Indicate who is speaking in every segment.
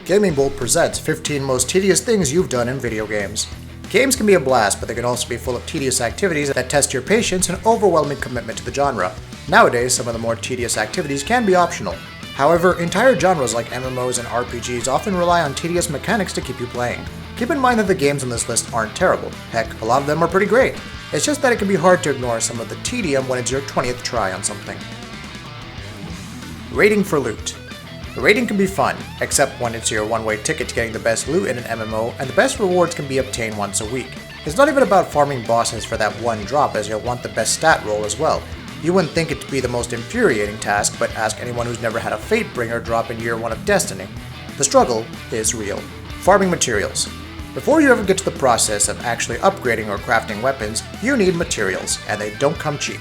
Speaker 1: Gaming Bolt presents 15 most tedious things you've done in video games. Games can be a blast, but they can also be full of tedious activities that test your patience and overwhelming commitment to the genre. Nowadays, some of the more tedious activities can be optional. However, entire genres like MMOs and RPGs often rely on tedious mechanics to keep you playing. Keep in mind that the games on this list aren't terrible. Heck, a lot of them are pretty great. It's just that it can be hard to ignore some of the tedium when it's your 20th try on something. Raiding for loot. Raiding can be fun, except when it's your one-way ticket to getting the best loot in an MMO, and the best rewards can be obtained once a week. It's not even about farming bosses for that one drop, as you'll want the best stat roll as well. You wouldn't think it to be the most infuriating task, but ask anyone who's never had a Fatebringer drop in year 1 of Destiny. The struggle is real. Farming materials. Before you ever get to the process of actually upgrading or crafting weapons, you need materials, and they don't come cheap.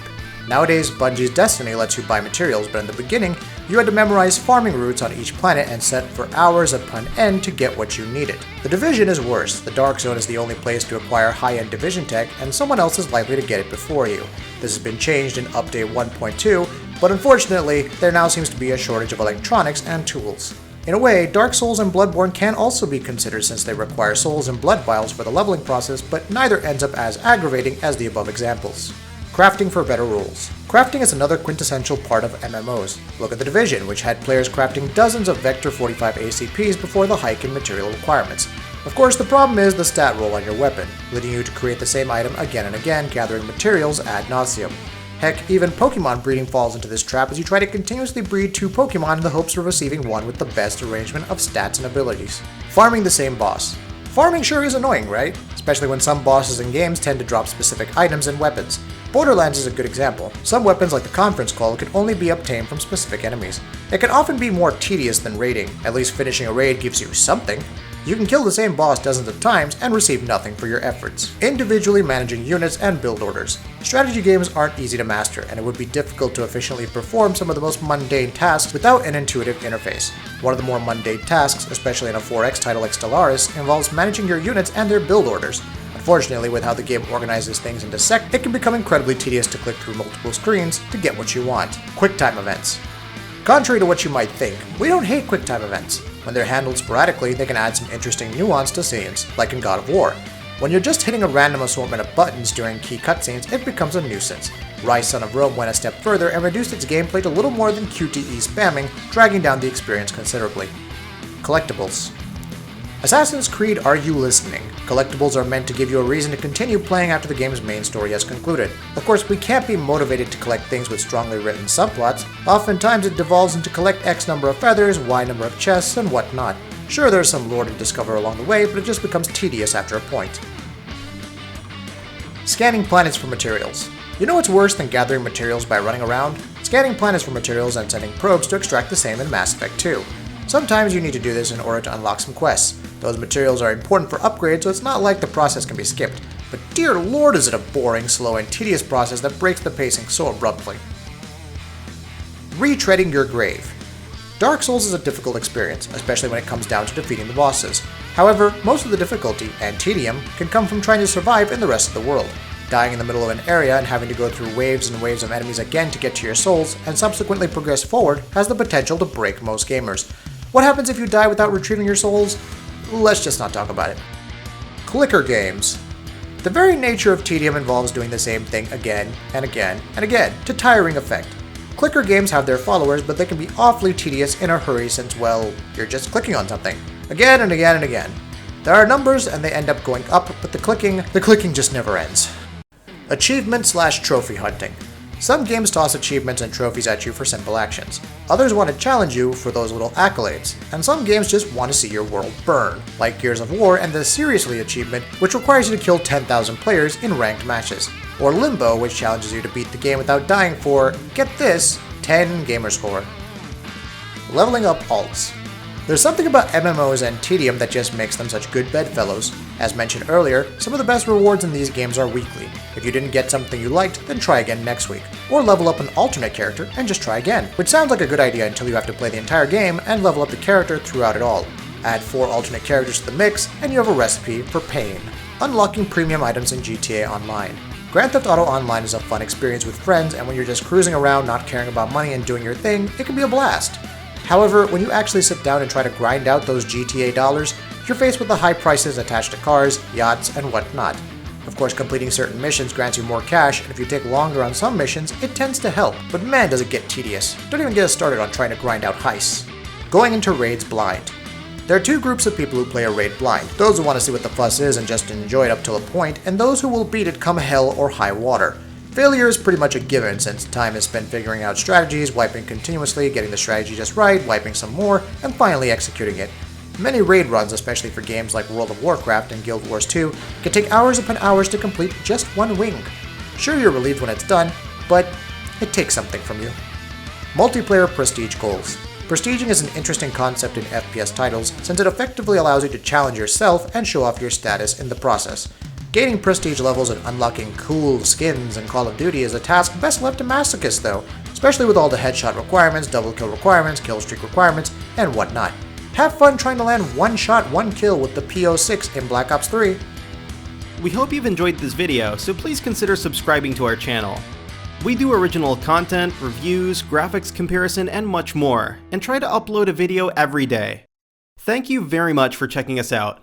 Speaker 1: Nowadays, Bungie's Destiny lets you buy materials, but in the beginning, you had to memorize farming routes on each planet and set for hours upon end to get what you needed. The Division is worse. The Dark Zone is the only place to acquire high-end Division tech, and someone else is likely to get it before you. This has been changed in Update 1.2, but unfortunately, there now seems to be a shortage of electronics and tools. In a way, Dark Souls and Bloodborne can also be considered since they require souls and blood vials for the leveling process, but neither ends up as aggravating as the above examples. Crafting for better rules. Crafting is another quintessential part of MMOs. Look at The Division, which had players crafting dozens of Vector 45 ACPs before the hike in material requirements. Of course, the problem is the stat roll on your weapon, leading you to create the same item again and again, gathering materials ad nauseum. Heck, even Pokemon breeding falls into this trap as you try to continuously breed 2 Pokemon in the hopes of receiving one with the best arrangement of stats and abilities. Farming the same boss. Farming sure is annoying, right? Especially when some bosses in games tend to drop specific items and weapons. Borderlands is a good example. Some weapons like the Conference Call can only be obtained from specific enemies. It can often be more tedious than raiding. At least finishing a raid gives you something. You can kill the same boss dozens of times and receive nothing for your efforts. Individually managing units and build orders. Strategy games aren't easy to master, and it would be difficult to efficiently perform some of the most mundane tasks without an intuitive interface. One of the more mundane tasks, especially in a 4X title like Stellaris, involves managing your units and their build orders. Unfortunately, with how the game organizes things into sections, it can become incredibly tedious to click through multiple screens to get what you want. QuickTime events. Contrary to what you might think, we don't hate QuickTime events. When they're handled sporadically, they can add some interesting nuance to scenes, like in God of War. When you're just hitting a random assortment of buttons during key cutscenes, it becomes a nuisance. Rise Son of Rome went a step further and reduced its gameplay to little more than QTE spamming, dragging down the experience considerably. Collectibles. Assassin's Creed Are You Listening? Collectibles are meant to give you a reason to continue playing after the game's main story has concluded. Of course, we can't be motivated to collect things with strongly written subplots. Oftentimes it devolves into collect X number of feathers, Y number of chests, and whatnot. Sure, there's some lore to discover along the way, but it just becomes tedious after a point. Scanning planets for materials. You know what's worse than gathering materials by running around? Scanning planets for materials and sending probes to extract the same in Mass Effect 2. Sometimes you need to do this in order to unlock some quests. Those materials are important for upgrades, so it's not like the process can be skipped. But dear lord is it a boring, slow, and tedious process that breaks the pacing so abruptly. Retreading your grave. Dark Souls is a difficult experience, especially when it comes down to defeating the bosses. However, most of the difficulty, and tedium, can come from trying to survive in the rest of the world. Dying in the middle of an area and having to go through waves and waves of enemies again to get to your souls, and subsequently progress forward, has the potential to break most gamers. What happens if you die without retrieving your souls? Let's just not talk about it. Clicker games. The very nature of tedium involves doing the same thing again and again and again, to tiring effect. Clicker games have their followers, but they can be awfully tedious in a hurry since, well, you're just clicking on something. Again and again and again. There are numbers and they end up going up, but the clicking just never ends. Achievement/trophy hunting. Some games toss achievements and trophies at you for simple actions. Others want to challenge you for those little accolades. And some games just want to see your world burn, like Gears of War and the Seriously achievement, which requires you to kill 10,000 players in ranked matches. Or Limbo, which challenges you to beat the game without dying for, get this, 10 gamer score. Leveling up alts. There's something about MMOs and tedium that just makes them such good bedfellows. As mentioned earlier, some of the best rewards in these games are weekly. If you didn't get something you liked, then try again next week. Or level up an alternate character and just try again, which sounds like a good idea until you have to play the entire game and level up the character throughout it all. Add 4 alternate characters to the mix, and you have a recipe for pain. Unlocking premium items in GTA Online. Grand Theft Auto Online is a fun experience with friends, and when you're just cruising around not caring about money and doing your thing, it can be a blast. However, when you actually sit down and try to grind out those GTA dollars, you're faced with the high prices attached to cars, yachts, and whatnot. Of course, completing certain missions grants you more cash, and if you take longer on some missions, it tends to help, but man does it get tedious. Don't even get us started on trying to grind out heists. Going into raids blind. There are two groups of people who play a raid blind, those who want to see what the fuss is and just enjoy it up till a point, and those who will beat it come hell or high water. Failure is pretty much a given since time is spent figuring out strategies, wiping continuously, getting the strategy just right, wiping some more, and finally executing it. Many raid runs, especially for games like World of Warcraft and Guild Wars 2, can take hours upon hours to complete just one wing. Sure, you're relieved when it's done, but it takes something from you. Multiplayer prestige goals. Prestiging is an interesting concept in FPS titles since it effectively allows you to challenge yourself and show off your status in the process. Gaining prestige levels and unlocking cool skins in Call of Duty is a task best left to masochists though, especially with all the headshot requirements, double kill requirements, kill streak requirements, and whatnot. Have fun trying to land one shot, one kill with the P06 in Black Ops 3.
Speaker 2: We hope you've enjoyed this video, so please consider subscribing to our channel. We do original content, reviews, graphics comparison, and much more, and try to upload a video every day. Thank you very much for checking us out.